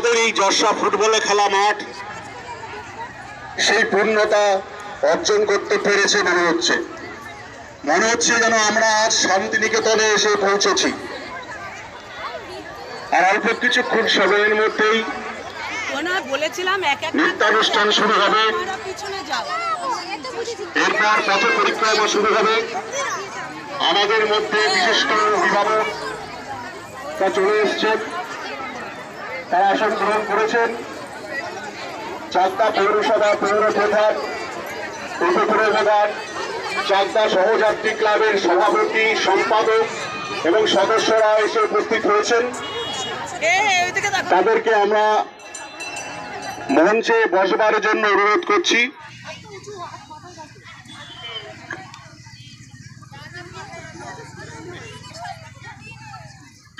আমাদের এই যশা ফুটবলে খেলা মাঠ সেই পূর্ণতা অর্জন করতে পেরেছে মনে হচ্ছে যেন আমরা আজ শান্তিনিকেতনে এসে পৌঁছেছি। আর অল্প কিছুক্ষণ সময়ের মধ্যেই নৃত্যানুষ্ঠান শুরু হবে, এরপর পথ পরিক্রমা শুরু হবে। আমাদের মধ্যে বিশিষ্ট অভিভাবক চলে এসছেন, তারা আসন গ্রহণ করেছেন। চাকদা পৌরসভা পৌর প্রধান, উপপ্রধান, চাকদা সহযাত্রী ক্লাবের সভাপতি, সম্পাদক এবং সদস্যরা এসে উপস্থিত হয়েছেন। তাদেরকে আমরা মঞ্চে বসবার জন্য অনুরোধ করছি।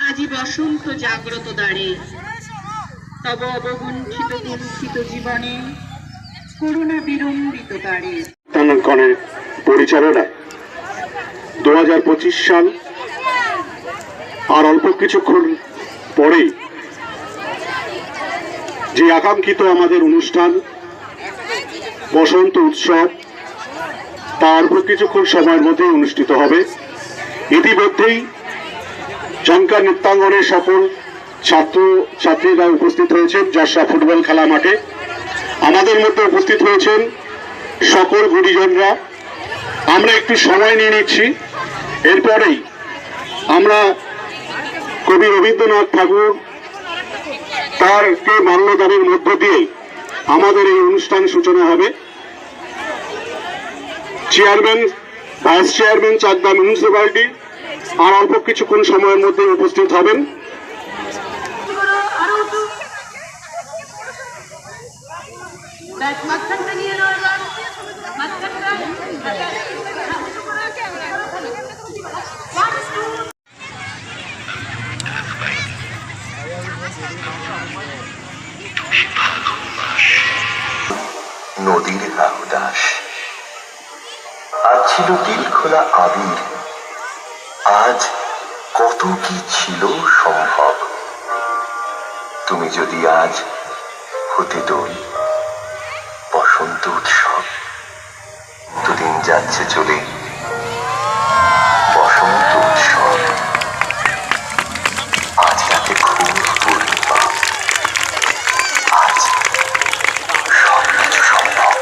আজি বসন্ত জাগ্রত দ্বারে, তব অবগুণ্ঠিত কুণ্ঠিত জীবনে করুণা বিড়ম্বিত দ্বারে। পরিচালনায় 2025 সাল আর অল্প কিছুক্ষণ পরেই যে আকাঙ্ক্ষিত আমাদের অনুষ্ঠান বসন্ত উৎসব তা অল্প কিছুক্ষণ সময়ের মধ্যে অনুষ্ঠিত হবে। ইতিমধ্যেই জনকা নৃত্যাঙ্গনের সকল ছাত্র ছাত্রীরা উপস্থিত হয়েছেন যশা ফুটবল খেলা মাঠে। আমাদের মধ্যে উপস্থিত হয়েছেন সকল গুরুজনরা। আমরা একটু সময় নিয়ে নিচ্ছি, এরপরেই আমরা কবি রবীন্দ্রনাথ ঠাকুর তারকে মাল্যদানের মধ্য দিয়ে আমাদের এই অনুষ্ঠান সূচনা হবে। Chairman, vice chairman Chakdah municipality আর অল্প কিছুক্ষণ সময়ের মধ্যে উপস্থিত হবেন। নদীর আহুদাস আজ ছিল দিল খোলা আবির, আজ কত কি ছিল সম্ভব। তুমি যদি আজ হতে দোল বসন্ত উৎসব, দুদিন যাচ্ছে চলে বসন্ত উৎসব। আজ রাতে খুব পূর্ণিমা, আজ সব কিছু সম্ভব।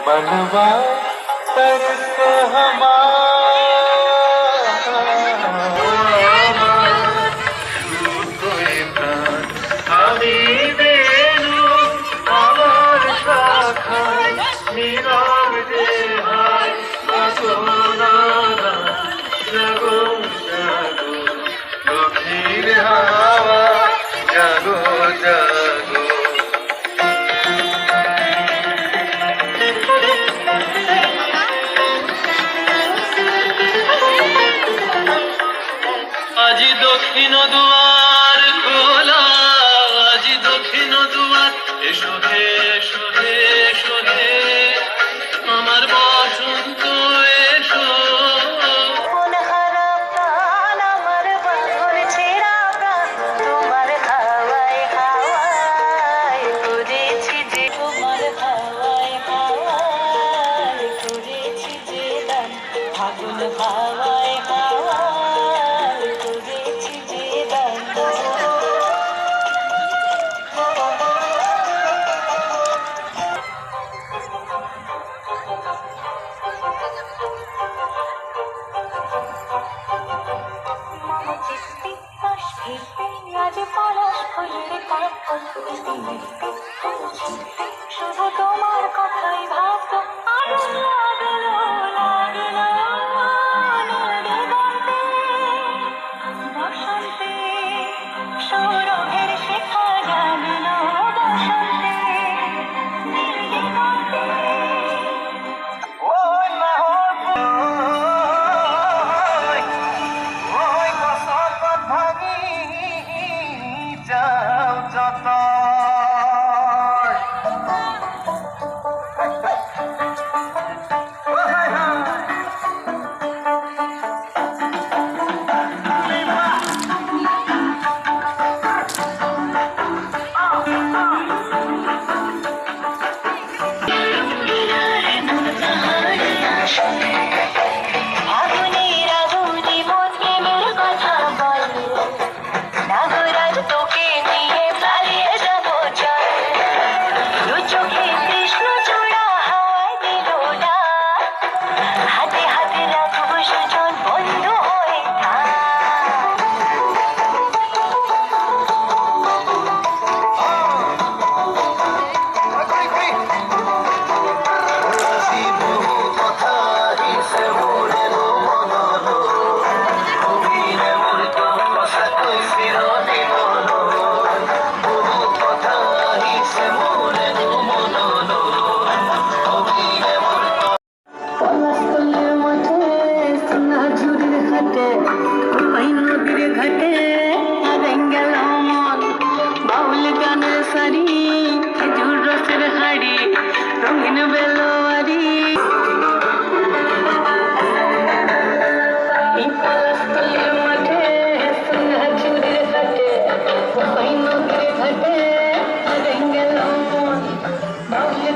मनवा तरस আমি বেনু আমার শাখায় নীরব দেহায় আসনারা জাগো জাগো দক্ষিণ হাওয়া জাগো জাগো। আজি দক্ষিণ দুয়ার খোলা, আজি দক্ষিণ দুয়ার, এসো হে এসো হে এসো হে আমার বসন্ত এসো। ফাগুন হাওয়ায় হাওয়ায় করেছি যে দান,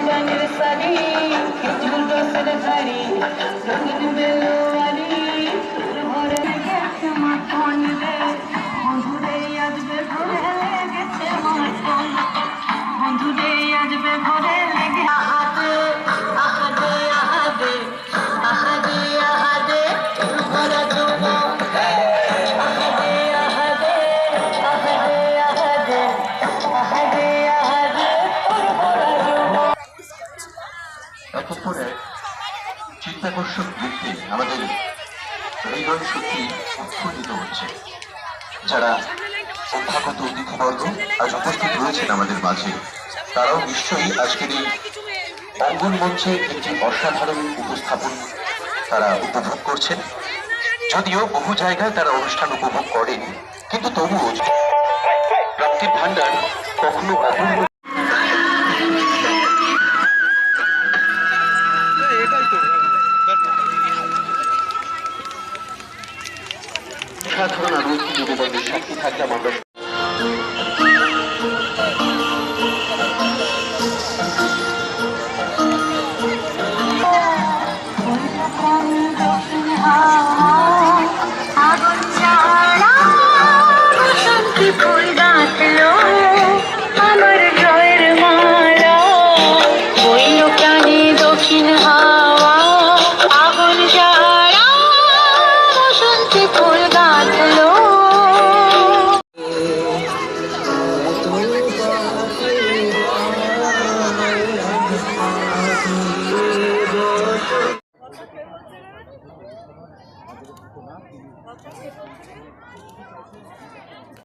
পানের সারি খেজুর রসের ঝাড়ি রঙিন বেলোয়ারি ঘরে গেছে মাখন রে বন্ধুরে আসবে ঘরে লেগেছে মাখন বন্ধুরে আসবে ঘরে লেগে আহাদে আহাদে আহাদে আহাদে আহাদে ভরা জমা আহাদে আহাদে আহাদে আহাদে আহাদে আহাদে ভরা জমা। একের পর এক চিত্তাকর্ষক বৃত্তে আমাদের হৃদয় সত্যি উৎফুল্লিত হচ্ছে। যারা অভ্যাগত অতিথিবর্গ আজ উপস্থিত রয়েছেন আমাদের মাঝে, তারাও নিশ্চয়ই আজকের এই অঙ্গন মঞ্চে একটি অসাধারণ উপস্থাপন তারা উপভোগ করছেন। যদিও বহু জায়গায় তারা অনুষ্ঠান উপভোগ করেন, কিন্তু তবুও প্রাপ্তির ভান্ডার কখনো অপূর্ণ